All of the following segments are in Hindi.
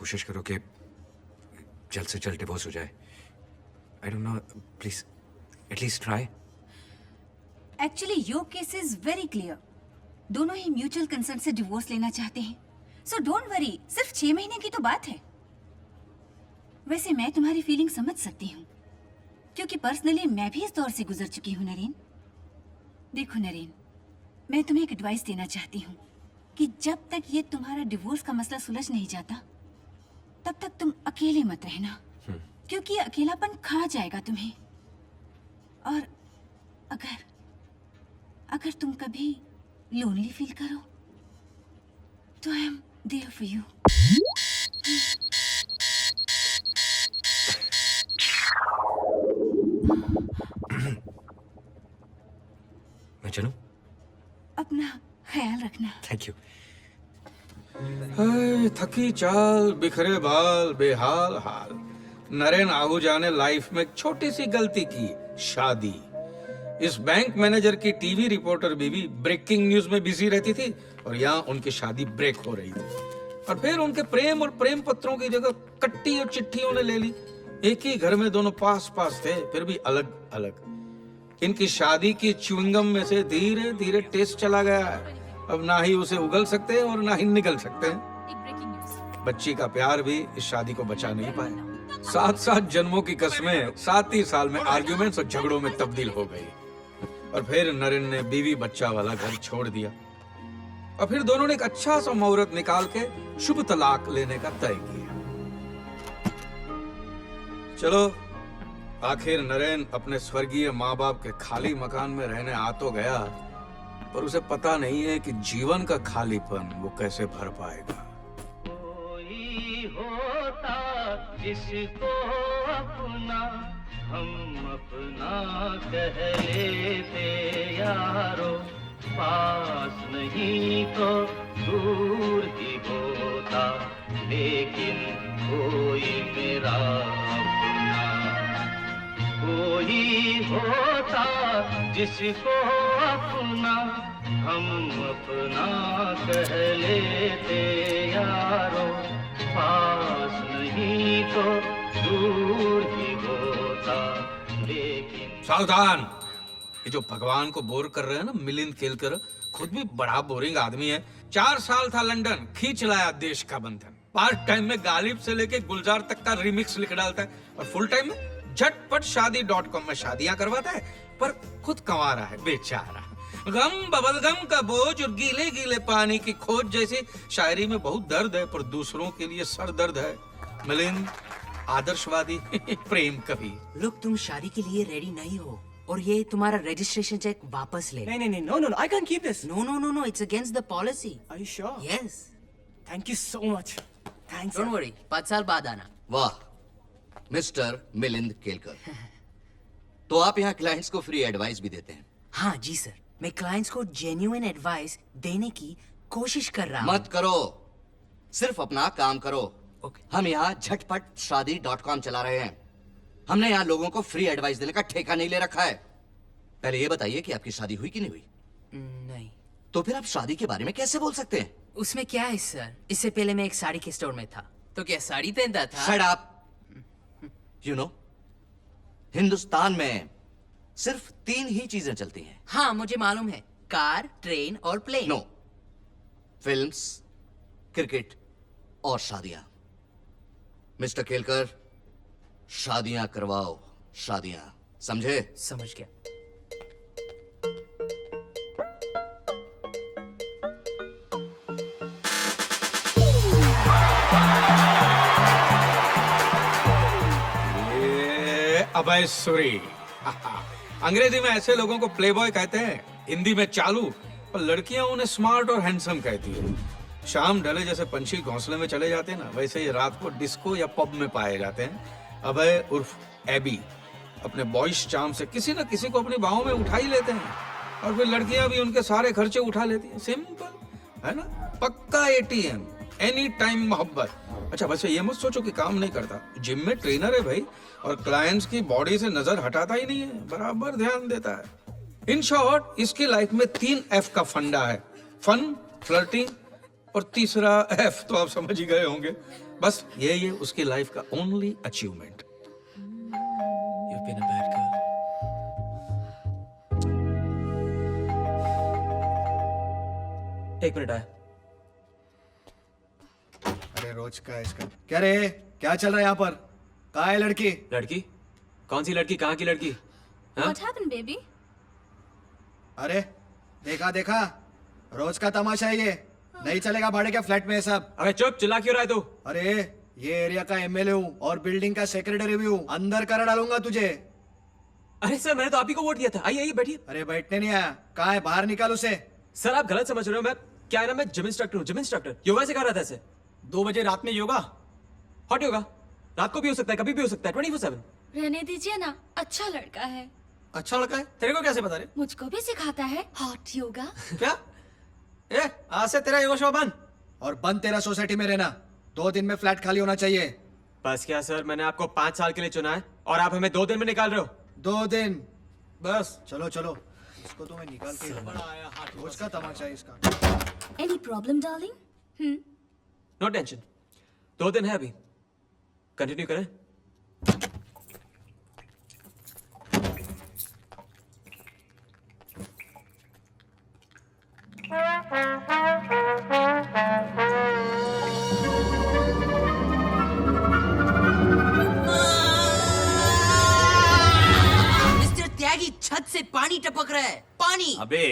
कोशिश करो कि जल्द से जल्द डिवोर्स हो जाए। I don't know, please at least try. Actually your case is very clear. दोनों ही म्यूचुअल कंसर्न से डिवोर्स लेना चाहते हैं, सो डोंट वरी, सिर्फ 6 महीने की तो बात है। वैसे मैं तुम्हारी फीलिंग समझ सकती हूँ, क्योंकि पर्सनली मैं भी इस दौर से गुजर चुकी हूँ नरेन। देखो नरेन, मैं तुम्हें एक एडवाइस देना चाहती हूँ कि जब तक ये तुम्हारा डिवोर्स का मसला सुलझ नहीं जाता, तब तक तुम अकेले मत रहना, क्योंकि अकेलापन खा जाएगा तुम्हें। और अगर तुम कभी लोनली फील करो तो I am there for you. मैं चलूं? अपना ख्याल रखना। Thank you. हाय, थकी चाल, बिखरे बाल, बेहाल हाल। नरेन आहूजा ने लाइफ में एक छोटी सी गलती की, शादी। इस बैंक मैनेजर की टीवी रिपोर्टर बीवी ब्रेकिंग न्यूज में बिजी रहती थी और यहाँ उनकी शादी ब्रेक हो रही थी। और फिर उनके प्रेम और प्रेम पत्रों की जगह कट्टी और चिट्ठियों ने ले ली। एक ही घर में दोनों पास पास थे, फिर भी अलग अलग। इनकी शादी की च्युइंगम में से धीरे धीरे टेस्ट चला गया है। अब ना ही उसे उगल सकते हैं और ना ही निगल सकते हैं। बच्ची का प्यार भी इस शादी को बचा नहीं पाया। 7-7 जन्मों की कस्में 7 ही साल में आर्ग्यूमेंट्स और झगड़ों में तब्दील हो गई। और फिर नरेन ने बीवी बच्चा वाला घर छोड़ दिया और फिर दोनों ने एक अच्छा सा मुहूर्त निकाल के शुभ तलाक लेने का तय किया। चलो, आखिर नरेन अपने स्वर्गीय माँ बाप के खाली मकान में रहने आ तो गया, पर उसे पता नहीं है कि जीवन का खालीपन वो कैसे भर पाएगा। कोई होता जिसको अपना हम अपना कह लेते यारो, पास नहीं तो दूर ही होता, लेकिन कोई मेरा अपना। कोई होता जिसको अपना हम अपना कह लेते यारो, पास नहीं तो दूर ही होता, लेकिन। सावधान! ये जो भगवान को बोर कर रहे हैं ना मिलिंद केलकर, खुद भी बड़ा बोरिंग आदमी है। 4 साल था लंदन, खींच लाया देश का बंधन। पार्ट टाइम में गालिब से लेके गुलजार तक का रिमिक्स लिख डालता है और फुल टाइम में झटपट शादी.com में शादियां करवाता है, पर खुद कमा रहा है बेचारा। गम बबल गम का बोझ और गीले गीले पानी की खोज जैसी शायरी में बहुत दर्द है, पर दूसरों के लिए सर दर्द है। मिलिंद आदर्शवादी प्रेम कवि। लोग, तुम शादी के लिए रेडी नहीं हो और ये तुम्हारा रजिस्ट्रेशन चेक वापस ले। नहीं, no, I can't keep this. No, it's against the policy. Are you sure? Yes. Thank you so much. Thanks. Don't worry, 5 साल बाद आना। वाह, मिस्टर मिलिंद केलकर। तो आप यहाँ क्लाइंट्स को फ्री एडवाइस भी देते हैं? हाँ जी सर, मैं क्लाइंट्स को जेन्युइन एडवाइस देने की कोशिश कर रहा हूँ। मत करो, सिर्फ अपना काम करो। Okay. हम यहाँ झटपट शादी.com चला रहे हैं। हमने यहाँ लोगों को फ्री एडवाइस देने का ठेका नहीं ले रखा है। पहले ये बताइए कि आपकी शादी हुई कि नहीं हुई? नहीं। तो फिर आप शादी के बारे में कैसे बोल सकते हैं? उसमें क्या है सर, इससे पहले मैं एक साड़ी के स्टोर में था, तो क्या साड़ी पहनता था? Shut up! You know, Hindustan में सिर्फ 3 ही चीजें चलती हैं। हाँ, मुझे मालूम है, कार, ट्रेन और प्लेन। नो, फिल्म्स, क्रिकेट और शादियां। मिस्टर केलकर, शादियां करवाओ, शादियां, समझे? समझ गया। अभय सूरी। अंग्रेजी में ऐसे लोगों को प्लेबॉय कहते हैं, हिंदी में चालू, और लड़कियां उन्हें स्मार्ट और हैंडसम कहती है। शाम ढले जैसे पंछी घोंसले में चले जाते हैं ना, वैसे ही रात को डिस्को या पब में पाए जाते हैं। अभय उर्फ एबी अपने बॉयज चार्म से किसी न किसी को अपनी बाहों में उठा ही लेते हैं, और फिर लड़कियां भी उनके सारे खर्चे उठा लेती हैं। सिंपल है ना, पक्का ATM, एनी टाइम मोहब्बत। अच्छा, वैसे ये मत सोचो कि काम नहीं करता, जिम में ट्रेनर है भाई, और क्लाइंट्स की बॉडी से नजर हटाता ही नहीं है, बराबर ध्यान देता है। इन शॉर्ट, इसकी लाइफ में 3 F का फंडा है: फन, फ्लर्टिंग और तीसरा एफ तो आप समझ ही गए होंगे। बस यही है उसकी लाइफ का only achievement. You've been a bad girl. एक मिनट आया। अरे रोज का इसका क्या रे, क्या चल रहा है यहाँ पर? कहाँ है लड़की? लड़की? कौन सी लड़की? कहाँ की लड़की? हाँ? What happened, baby? अरे देखा देखा, रोज का तमाशा है ये। नहीं चलेगा भाड़े के फ्लैट में ये सब। अबे चुप, चिल्ला क्यों रहा है तू? अरे ये एरिया का एमएलए हूँ और बिल्डिंग का सेक्रेटरी भी हूँ, अंदर कर डालूंगा तुझे। अरे सर, मैंने तो आप ही को वोट दिया था। आइए आइए बैठिए। अरे बैठने नहीं आया, कहाँ है? बाहर निकाल उसे। सर आप गलत समझ रहे हो। मैं क्या है ना, मैं जिम इंस्ट्रक्टर हूँ। जिम इंस्ट्रक्टर योगा सिखा रहा था ऐसे। 2 बजे रात में योगा? हॉट योगा रात को भी हो सकता है, कभी भी हो सकता है, 24/7। रहने दीजिए ना, अच्छा लड़का है। अच्छा लड़का है? तेरे को कैसे बता रहे? मुझको भी सिखाता है हॉट योगा। क्या? ए, आज से तेरा योगा शो बंद। और बंद तेरा सोसाइटी में रहना। 2 दिन में फ्लैट खाली होना चाहिए। बस क्या सर, मैंने आपको 5 साल के लिए चुना है और आप हमें 2 दिन में निकाल रहे हो। 2 दिन बस चलो चलो, इसको तो मैं निकाल के ही रहूंगा। रोज का तमाशा है इसका। Any problem darling? No tension, 2 दिन है अभी। कंटिन्यू करें? मिस्टर त्यागी, छत से पानी टपक रहा है। पानी। अबे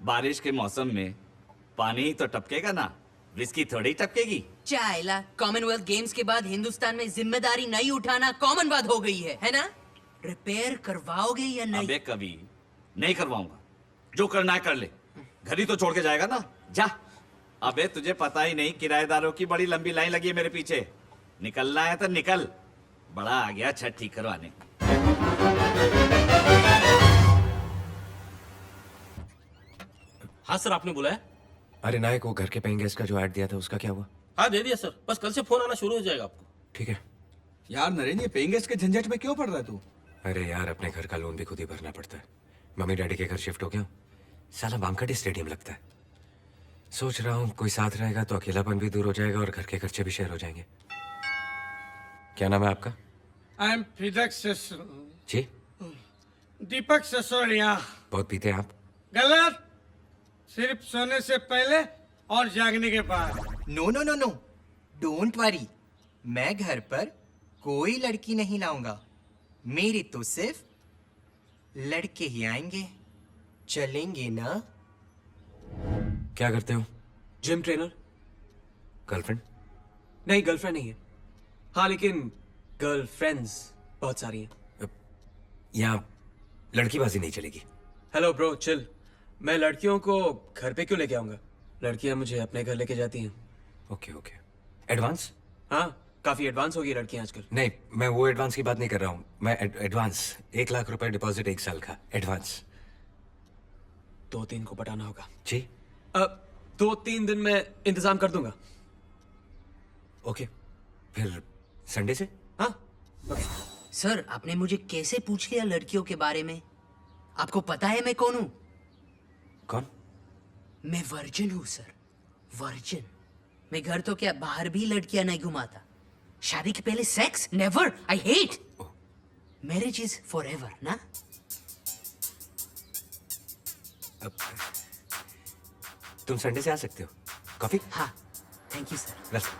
बारिश के मौसम में पानी तो टपकेगा ना, विस्की थोड़ी टपकेगी। चाइला, कॉमनवेल्थ गेम्स के बाद हिंदुस्तान में जिम्मेदारी नहीं उठाना कॉमन बात हो गई है ना? रिपेयर करवाओगे या नहीं? अबे कभी नहीं करवाऊंगा, जो करना है कर ले। घर ही तो छोड़ के जाएगा ना, जा। अबे तुझे पता ही नहीं, किराएदारों की बड़ी लंबी लाइन लगी है मेरे पीछे। निकलना है तो निकल, बड़ा आ गया छत ठीक करवाने। हाँ सर, आपने बुलाया? अरे नायक, वो घर के पेइंग गेस्ट का जो ऐड दिया था उसका क्या हुआ? हाँ दे दिया सर, बस कल से फोन आना शुरू हो जाएगा आपको। ठीक है। यार नरेंद्र, ये पेइंग गेस्ट के झंझट में क्यों पड़ रहा है तू? अरे यार, अपने घर का लोन भी खुद ही भरना पड़ता है। मम्मी डैडी के घर शिफ्ट हो गया हूँ, साला वानखेड़े स्टेडियम लगता है। सोच रहा हूँ कोई साथ रहेगा तो अकेलापन भी दूर हो जाएगा और घर के खर्चे भी शेयर हो जाएंगे। क्या नाम है आपका? आई एम फिदक जी? दीपक सिसोदिया। बहुत पीते हैं आप? गलत, सिर्फ सोने से पहले और जागने के बाद। No no no no, don't worry, मैं घर पर कोई लड़की नहीं लाऊंगा। मेरे तो सिर्फ लड़के ही आएंगे। चलेंगे ना? क्या करते हो? Gym trainer. गर्लफ्रेंड? नहीं, गर्लफ्रेंड नहीं है। हाँ लेकिन गर्लफ्रेंड्स बहुत सारी हैं। यहाँ लड़कीबाजी नहीं चलेगी। Hello bro, chill. मैं लड़कियों को घर पे क्यों लेके आऊंगा? लड़कियां मुझे अपने घर लेके जाती हैं। Okay okay. एडवांस? हाँ, काफी एडवांस हो गई लड़कियां आजकल। नहीं, मैं वो एडवांस की बात नहीं कर रहा हूँ। मैं एडवांस 1 लाख रुपए डिपॉजिट 1 साल का एडवांस। 2-3 को पटाना होगा। जी? 2-3 दिन में इंतजाम कर दूंगा। ओके, फिर संडे से? हाँ ओके। सर, आपने मुझे कैसे पूछ लिया लड़कियों के बारे में? आपको पता है मैं कौन हूँ? कौन? मैं वर्जिन हूँ सर, वर्जिन। मैं घर तो क्या, बाहर भी लड़कियां नहीं घुमाता। शादी के पहले sex never, I hate. Marriage is for ever ना? तुम संडे से आ सकते हो। कॉफी? हाँ, थैंक यू सर। बस।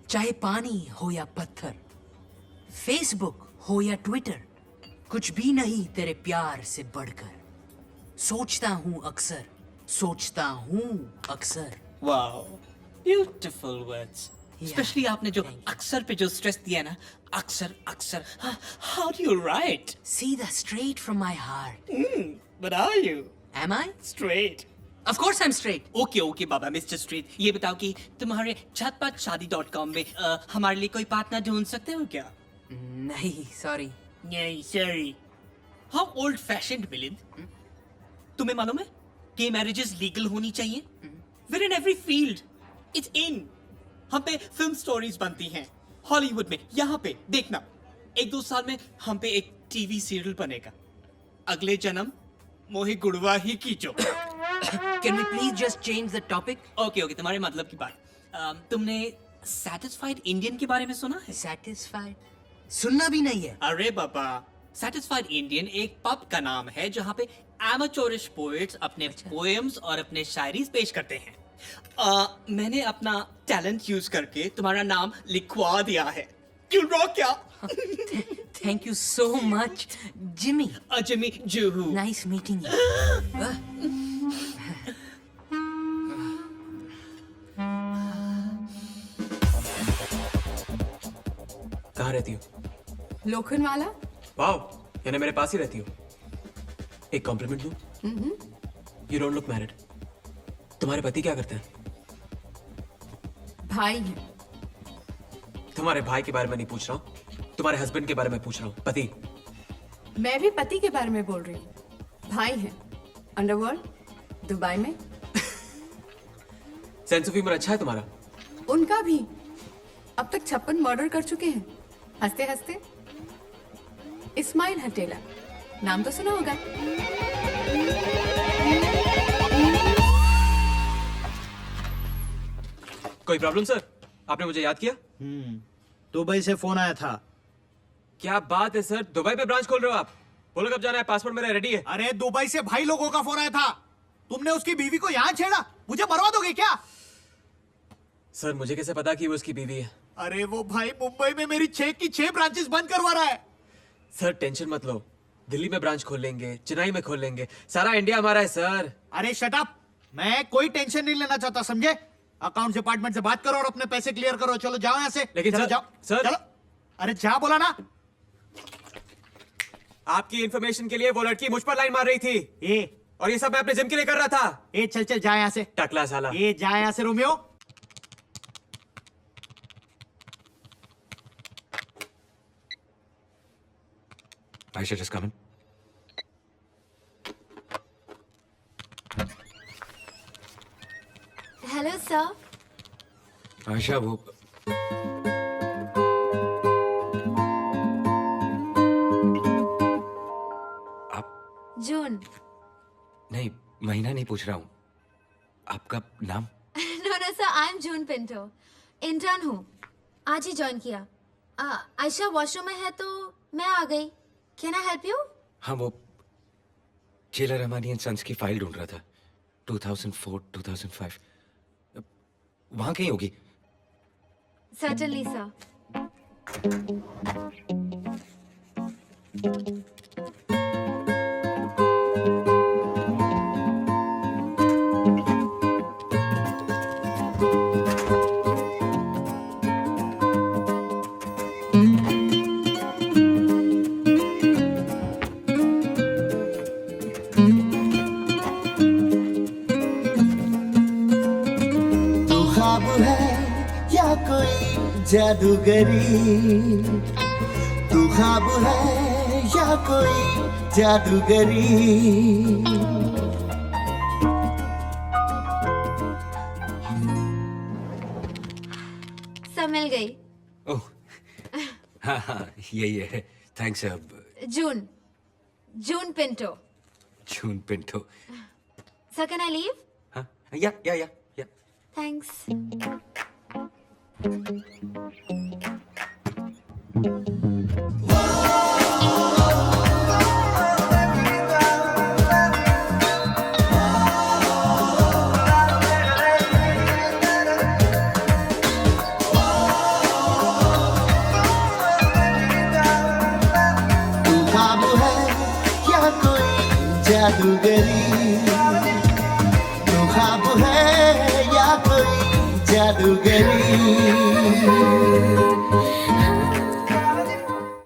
चाहे पानी हो या पत्थर, फेसबुक हो या ट्विटर, कुछ भी नहीं तेरे प्यार से बढ़कर। सोचता हूँ अक्सर, सोचता हूँ अक्सर। Wow, beautiful words. Yeah, specially आपने जो thank you. अक्सर पे जो स्ट्रेस दिया ना, अक्सर अक्सर। How do you write? See the straight from my heart. But are you Am I? Straight? Of course I'm straight. Okay okay बाबा मिस्टर स्ट्रेट, ये बताओ कि तुम्हारे झटपटशादी.com में हमारे लिए कोई पार्टनर ढूंढ सकते हो क्या? नहीं, sorry. नहीं sorry. How old fashioned Milind. तुम्हें मालूम है कि मैरिजेस लीगल होनी चाहिए? Where in every field it's in. हम पे फिल्म स्टोरीज बनती हैं हॉलीवुड में। यहाँ पे देखना, 1-2 साल में हम पे एक टीवी सीरियल बनेगा। अगले जन्म मोहे गुड़वा ही कीचो। Can we please just change the topic? Okay okay, तुम्हारे मतलब की बात। तुमने सैटिस्फाइड इंडियन के बारे में सुना है? Satisfied? सुनना भी नहीं है। अरे बाबा, सैटिस्फाइड इंडियन एक पब का नाम है जहाँ पे एमेचोरिश पोएट्स अपने पोएम्स और अपने शायरीज पेश करते हैं। मैंने अपना टैलेंट यूज करके तुम्हारा नाम लिखवा दिया है। क्यों रॉक क्या? Thank you so much, Jimmy. Jimmy Juhu. Nice meeting you. कहाँ रहती हो? लोखंडवाला। वाओ, यानी मेरे पास ही रहती हो। एक कॉम्प्लीमेंट दूं? You don't look married. तुम्हारे पति क्या करते हैं? भाई है। तुम्हारे भाई के बारे में नहीं पूछ रहा हूँ, तुम्हारे हस्बैंड के बारे में पूछ रहा हूँ। पति। मैं भी पति के बारे में बोल रही हूँ। भाई है, अंडरवर्ल्ड, दुबई में। सेंस ऑफ ह्यूमर अच्छा है तुम्हारा। उनका भी। अब तक 56 मर्डर कर चुके हैं, हंसते हंसते। इस्माइल हटेला, नाम तो सुना होगा। कोई प्रॉब्लम सर? आपने मुझे याद किया? दुबई से फोन आया था। क्या बात है सर, दुबई पे ब्रांच खोल रहे हो आप? बोलो कब जाना है, पासपोर्ट मेरा रेडी है। अरे दुबई से भाई लोगों का फोन आया था। तुमने उसकी बीवी को यहाँ छेड़ा, मुझे मरवा दोगे क्या? सर मुझे कैसे पता कि वो उसकी बीवी है? अरे वो भाई मुंबई में मेरी 6 की 6 ब्रांचेस बंद करवा रहा है। सर टेंशन मत लो, दिल्ली में ब्रांच खोल लेंगे, चेन्नई में खोल लेंगे, सारा इंडिया हमारा है सर। अरे शट अप, मैं कोई टेंशन नहीं लेना चाहता, समझे? अकाउंट डिपार्टमेंट से बात करो और अपने पैसे क्लियर करो। चलो जाओ यहाँ से। लेकिन चलो सर- जाओ सर- चलो। अरे जा बोला ना। आपकी इन्फॉर्मेशन के लिए वो लड़की मुझ पर लाइन मार रही थी, ए और ये सब मैं अपने जिम के लिए कर रहा था। ए चल चल जा यहाँ से। टकला साला। ए जा यहाँ से Romeo. Aisha, just come in. Hello sir. Ayesha, वो आप जून। नहीं, महीना नहीं पूछ रहा हूँ, आपका नाम? No no sir, I am June Pinto, intern हूँ, आज ही ज्वाइन किया। आयशा वॉशरूम में है तो मैं आ गई। Can I help you? हाँ, वो जेलर रहमानी एंड सन्स की फाइल ढूंढ रहा था, 2004-2005। वहाँ कहीं होगी। Certainly sir. तू ख्वाब है या कोई जादूगरी, तू ख्वाब है या कोई जादूगरी। सब मिल गई। ओह, हाँ हाँ, यही है। थैंक्स अब। June, June Pinto. June Pinto. Sir can I leave? हाँ, या। थैंक्स। जादूगरी तू ख्वाब है या कोई जादूगरी